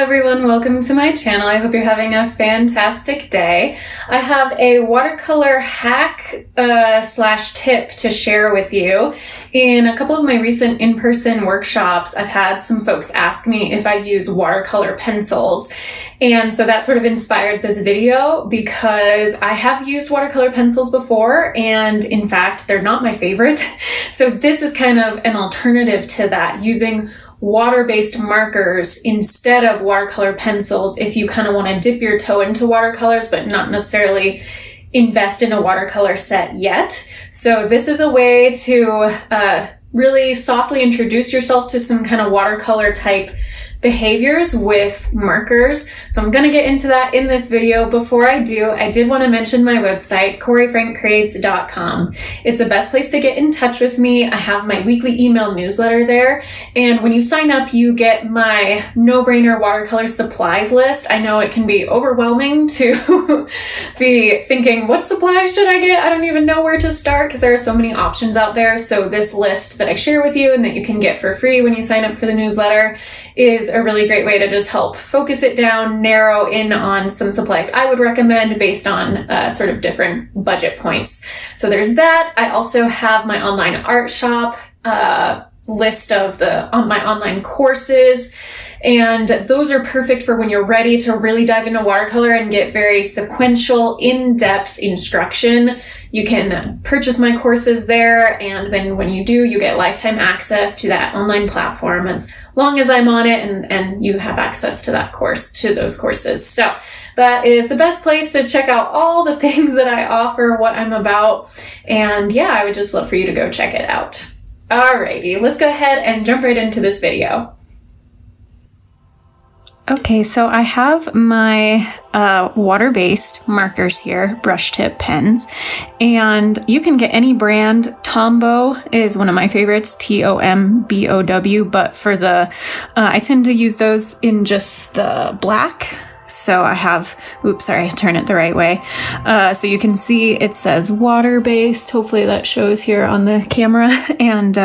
everyone, welcome to my channel. I hope you're having a fantastic day. I have a watercolor hack slash tip to share with you. In a couple of my recent in-person workshops, I've had some folks ask me if I use watercolor pencils. And so that sort of inspired this video because I have used watercolor pencils before, and in fact, they're not my favorite. So this is kind of an alternative to that, using water-based markers instead of watercolor pencils if you kind of want to dip your toe into watercolors but not necessarily invest in a watercolor set yet. So this is a way to really softly introduce yourself to some kind of watercolor type behaviors with markers. So I'm going to get into that in this video. Before I do, I did want to mention my website, CoreyFrankCreates.com. It's the best place to get in touch with me. I have my weekly email newsletter there. And when you sign up, you get my no-brainer watercolor supplies list. I know it can be overwhelming to be thinking, what supplies should I get? I don't even know where to start because there are so many options out there. So this list that I share with you and that you can get for free when you sign up for the newsletter is a really great way to just help focus it down, narrow in on some supplies I would recommend based on sort of different budget points. So there's that. I also have my online art shop list of my online courses. And those are perfect for when you're ready to really dive into watercolor and get very sequential, in-depth instruction. You can purchase my courses there, and then when you do, you get lifetime access to that online platform as long as I'm on it, and you have access to those courses. So that is the best place to check out all the things that I offer, what I'm about, and yeah, I would just love for you to go check it out. Alrighty, let's go ahead and jump right into this video. Okay, so I have my water-based markers here, brush tip pens, and you can get any brand. Tombow is one of my favorites, Tombow, but for I tend to use those in just the black. So I have, turn it the right way. So you can see it says water-based. Hopefully that shows here on the camera. And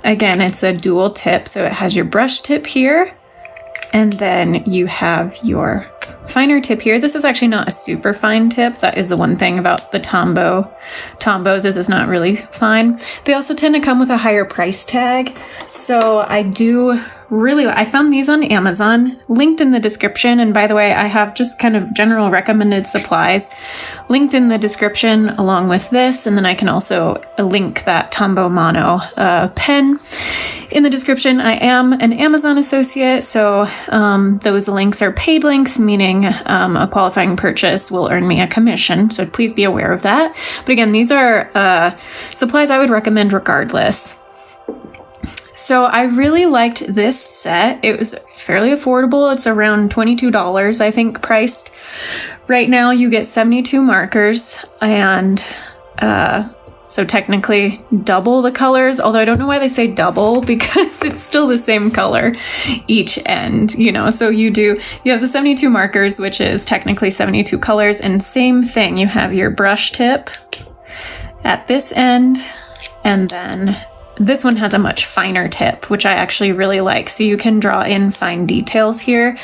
again, it's a dual tip. So it has your brush tip here, and then you have your finer tip here. This is actually not a super fine tip. That is the one thing about the Tombows is it's not really fine. They also tend to come with a higher price tag. So I found these on Amazon, linked in the description. And by the way, I have just kind of general recommended supplies linked in the description along with this. And then I can also link that Tombow Mono pen in the description. I am an Amazon associate, so those links are paid links, meaning a qualifying purchase will earn me a commission. So please be aware of that. But again, these are supplies I would recommend regardless. So I really liked this set. It was fairly affordable. It's around $22, I think, priced. Right now you get 72 markers, and so technically double the colors, although I don't know why they say double because it's still the same color each end, so you have the 72 markers, which is technically 72 colors, and same thing, you have your brush tip at this end, and then this one has a much finer tip, which I actually really like. So you can draw in fine details here.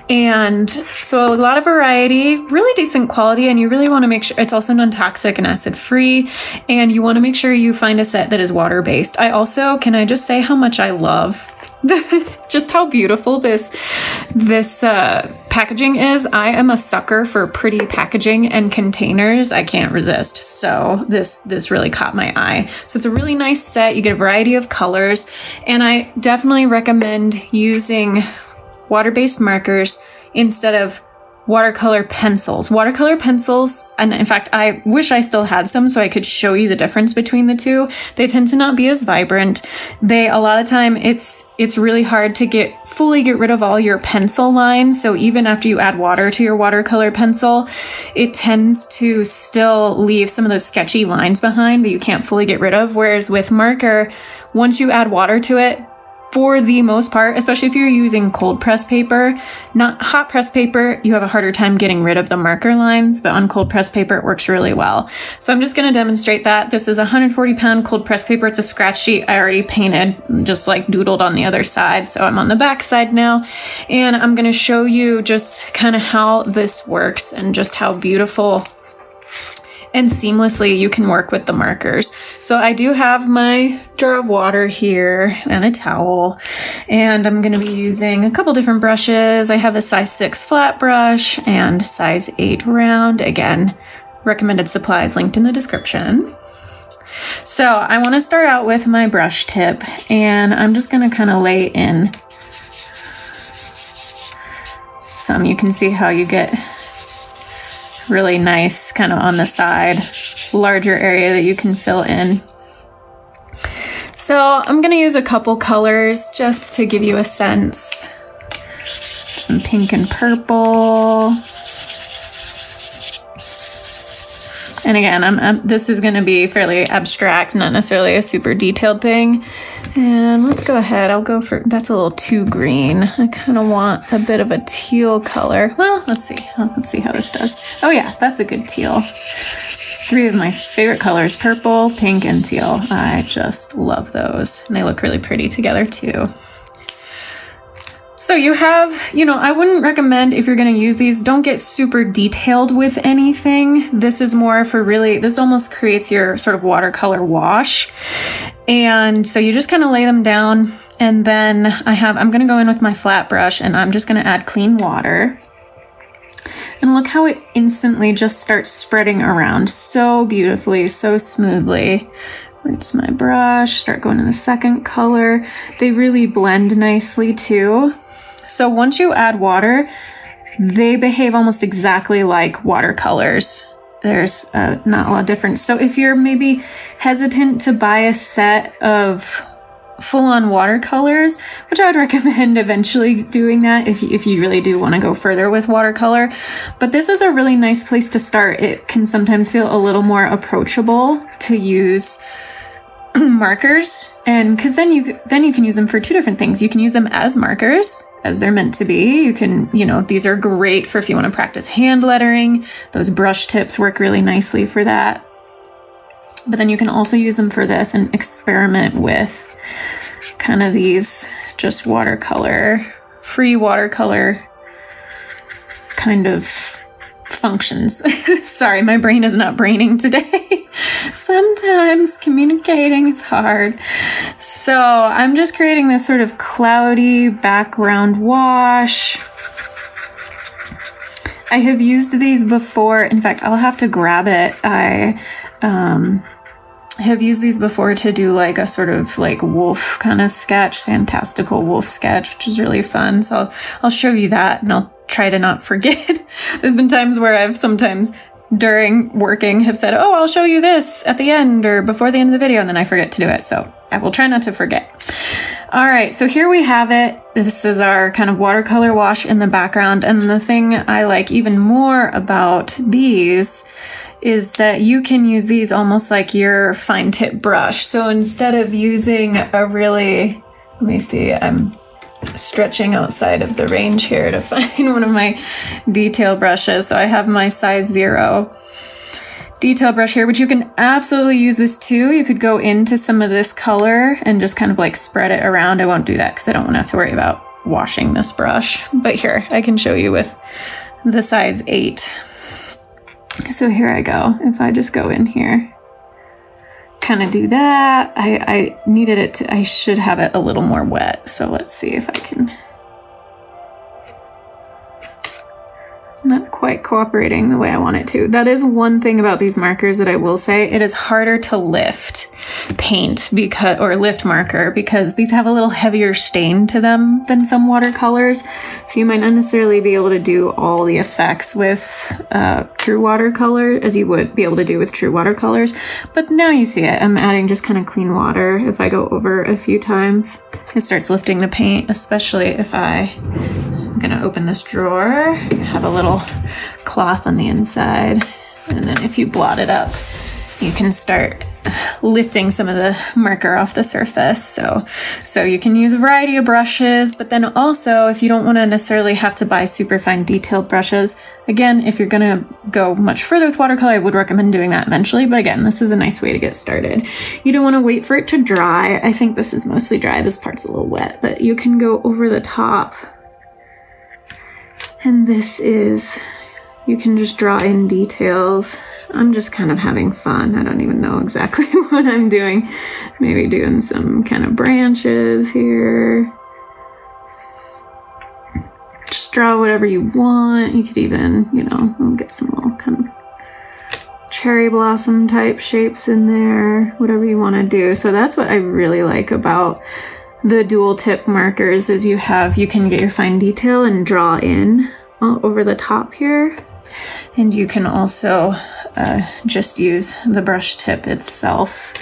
And so a lot of variety, really decent quality, and you really want to make sure it's also non-toxic and acid-free. And you want to make sure you find a set that is water-based. Can I just say how much I love just how beautiful this packaging is. I am a sucker for pretty packaging and containers. I can't resist. So this really caught my eye. So it's a really nice set. You get a variety of colors, and I definitely recommend using water-based markers instead of watercolor pencils. Watercolor pencils, and in fact, I wish I still had some so I could show you the difference between the two. They tend to not be as vibrant. A lot of time, it's really hard to fully get rid of all your pencil lines. So even after you add water to your watercolor pencil, it tends to still leave some of those sketchy lines behind that you can't fully get rid of. Whereas with marker, once you add water to it, for the most part, especially if you're using cold press paper. Not hot press paper, you have a harder time getting rid of the marker lines, but on cold press paper, it works really well. So I'm just gonna demonstrate that. This is 140-pound cold press paper. It's a scratch sheet I already painted, just like doodled on the other side. So I'm on the back side now, and I'm gonna show you just kind of how this works and just how beautiful and seamlessly you can work with the markers. So I do have my jar of water here and a towel, and I'm gonna be using a couple different brushes. I have a size 6 flat brush and size 8 round. Again, recommended supplies linked in the description. So I wanna start out with my brush tip, and I'm just gonna kind of lay in some. You can see how you get really nice kind of on the side, larger area that you can fill in. So I'm gonna use a couple colors just to give you a sense. Some pink and purple. And again, this is gonna be fairly abstract, not necessarily a super detailed thing. And let's go ahead, I'll go for, that's a little too green. I kind of want a bit of a teal color. Well, let's see how this does. Oh yeah, that's a good teal. 3 of my favorite colors, purple, pink, and teal. I just love those. And they look really pretty together too. So you have, I wouldn't recommend, if you're gonna use these, don't get super detailed with anything. This is more for really, this almost creates your sort of watercolor wash. And so you just kind of lay them down, and then I'm gonna go in with my flat brush, and I'm just gonna add clean water. And look how it instantly just starts spreading around so beautifully, so smoothly. Rinse my brush, start going in the second color. They really blend nicely too. So once you add water, they behave almost exactly like watercolors. There's not a lot of difference. So if you're maybe hesitant to buy a set of full-on watercolors, which I would recommend eventually doing that if you really do want to go further with watercolor, but this is a really nice place to start. It can sometimes feel a little more approachable to use markers, and because then you can use them for 2 different things. You can use them as markers, as they're meant to be. You can, these are great for if you want to practice hand lettering. Those brush tips work really nicely for that. But then you can also use them for this and experiment with kind of these just free watercolor kind of functions. Sorry, my brain is not braining today. Sometimes communicating is hard. So I'm just creating this sort of cloudy background wash. I have used these before. In fact, I'll have to grab it. I have used these before to do like a sort of like wolf kind of sketch, fantastical wolf sketch, which is really fun. So I'll show you that, and I'll try to not forget. There's been times where I've sometimes during working have said, oh, I'll show you this at the end or before the end of the video, and then I forget to do it. So I will try not to forget. All right, so here we have it. This is our kind of watercolor wash in the background. And the thing I like even more about these is that you can use these almost like your fine tip brush. So instead of using a really, let me see, I'm stretching outside of the range here to find one of my detail brushes. So I have my size 0 detail brush here, which you can absolutely use this too. You could go into some of this color and just kind of like spread it around. I won't do that because I don't want to have to worry about washing this brush. But here, I can show you with the size 8. So here I go. If I just go in here, kind of do that. I needed it to, I should have it a little more wet. So let's see if I can. It's not quite cooperating the way I want it to. That is one thing about these markers that I will say. It is harder to lift paint or lift marker because these have a little heavier stain to them than some watercolors. So you might not necessarily be able to do all the effects with true watercolor as you would be able to do with true watercolors. But now you see it. I'm adding just kind of clean water. If I go over a few times, it starts lifting the paint, especially if I'm gonna open this drawer. I have a little cloth on the inside. And then if you blot it up, you can start lifting some of the marker off the surface. So you can use a variety of brushes, but then also if you don't want to necessarily have to buy super fine detailed brushes, again, if you're going to go much further with watercolor, I would recommend doing that eventually. But again, this is a nice way to get started. You don't want to wait for it to dry. I think this is mostly dry. This part's a little wet, but you can go over the top. And this is, you can just draw in details. I'm just kind of having fun. I don't even know exactly what I'm doing. Maybe doing some kind of branches here. Just draw whatever you want. You could even, you know, get some little kind of cherry blossom type shapes in there, whatever you want to do. So that's what I really like about the dual tip markers is you can get your fine detail and draw in over the top here. And you can also just use the brush tip itself.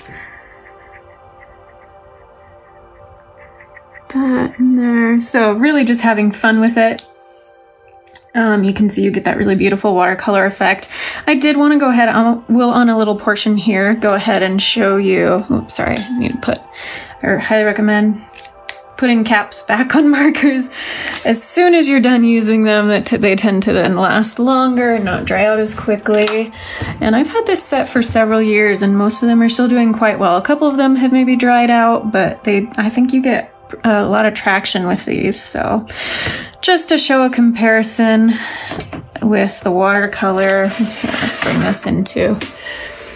That in there. So really just having fun with it. You can see you get that really beautiful watercolor effect. I did want to go ahead, will on a little portion here, go ahead and show you, oops, sorry, I need to highly recommend putting caps back on markers as soon as you're done using them. They tend to then last longer and not dry out as quickly. And I've had this set for several years and most of them are still doing quite well. A couple of them have maybe dried out, but I think you get a lot of traction with these. So just to show a comparison with the watercolor, here, let's bring this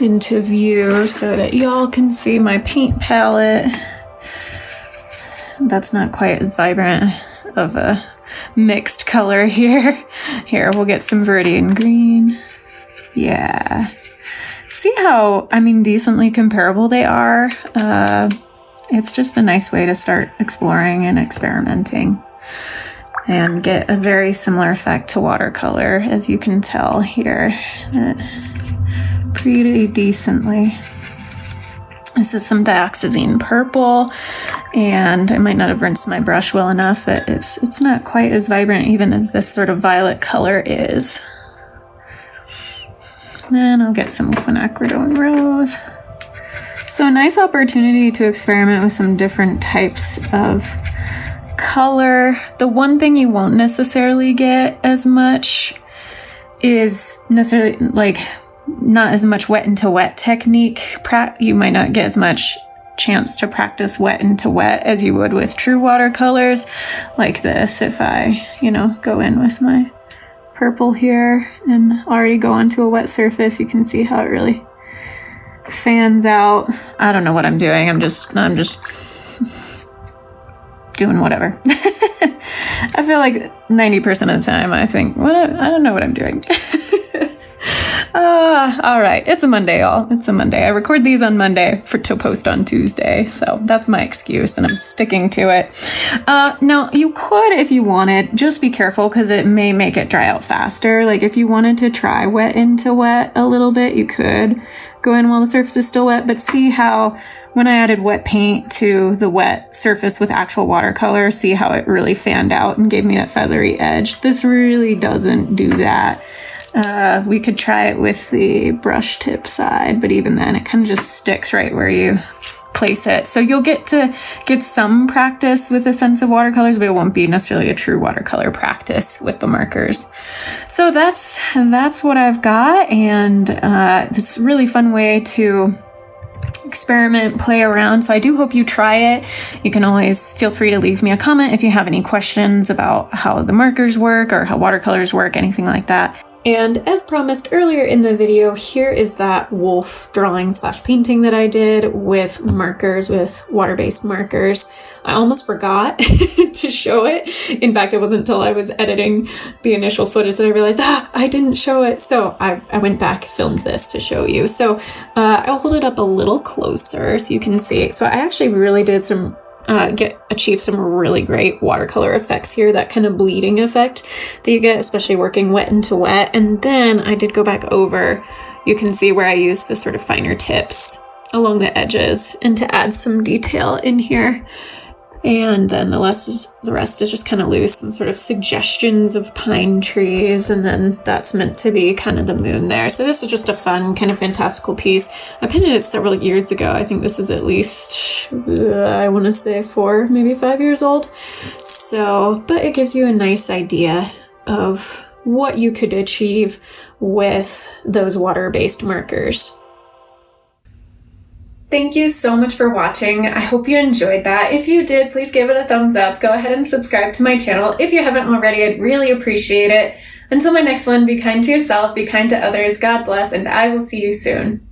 into view so that y'all can see my paint palette. That's not quite as vibrant of a mixed color here. Here, we'll get some Viridian green. Yeah. See how, decently comparable they are? It's just a nice way to start exploring and experimenting and get a very similar effect to watercolor, as you can tell here. Pretty decently. This is some dioxazine purple, and I might not have rinsed my brush well enough, but it's not quite as vibrant even as this sort of violet color is. And I'll get some quinacridone rose. So a nice opportunity to experiment with some different types of color. The one thing you won't necessarily get as much is necessarily not as much wet into wet technique. You might not get as much chance to practice wet into wet as you would with true watercolors like this. If I, go in with my purple here and already go onto a wet surface, you can see how it really fans out. I don't know what I'm doing. I'm just doing whatever. I feel like 90% of the time I think, I don't know what I'm doing. All right. It's a Monday, y'all. It's a Monday. I record these on Monday to post on Tuesday. So that's my excuse and I'm sticking to it. Now you could, if you wanted, just be careful because it may make it dry out faster. Like if you wanted to try wet into wet a little bit, you could go in while the surface is still wet, but see how when I added wet paint to the wet surface with actual watercolor, see how it really fanned out and gave me that feathery edge. This really doesn't do that. We could try it with the brush tip side, but even then it kind of just sticks right where you place it. So you'll get to get some practice with a sense of watercolors, but it won't be necessarily a true watercolor practice with the markers. So that's what I've got, and it's a really fun way to experiment, play around. So I do hope you try it. You can always feel free to leave me a comment if you have any questions about how the markers work or how watercolors work, anything like that. And as promised earlier in the video, here is that wolf drawing / painting that I did with markers, with water-based markers. I almost forgot to show it. In fact, it wasn't until I was editing the initial footage that I realized, I didn't show it. So I went back, filmed this to show you. So I'll hold it up a little closer so you can see. So I actually really did achieve some really great watercolor effects here, that kind of bleeding effect that you get, especially working wet into wet. And then I did go back over, you can see where I used the sort of finer tips along the edges and to add some detail in here. And then the rest is just kind of loose, some sort of suggestions of pine trees, and then that's meant to be kind of the moon there. So this was just a fun, kind of fantastical piece. I painted it several years ago. I think this is at least, I want to say 4, maybe 5 years old. So, but it gives you a nice idea of what you could achieve with those water-based markers. Thank you so much for watching. I hope you enjoyed that. If you did, please give it a thumbs up. Go ahead and subscribe to my channel. If you haven't already, I'd really appreciate it. Until my next one, be kind to yourself, be kind to others, God bless, and I will see you soon.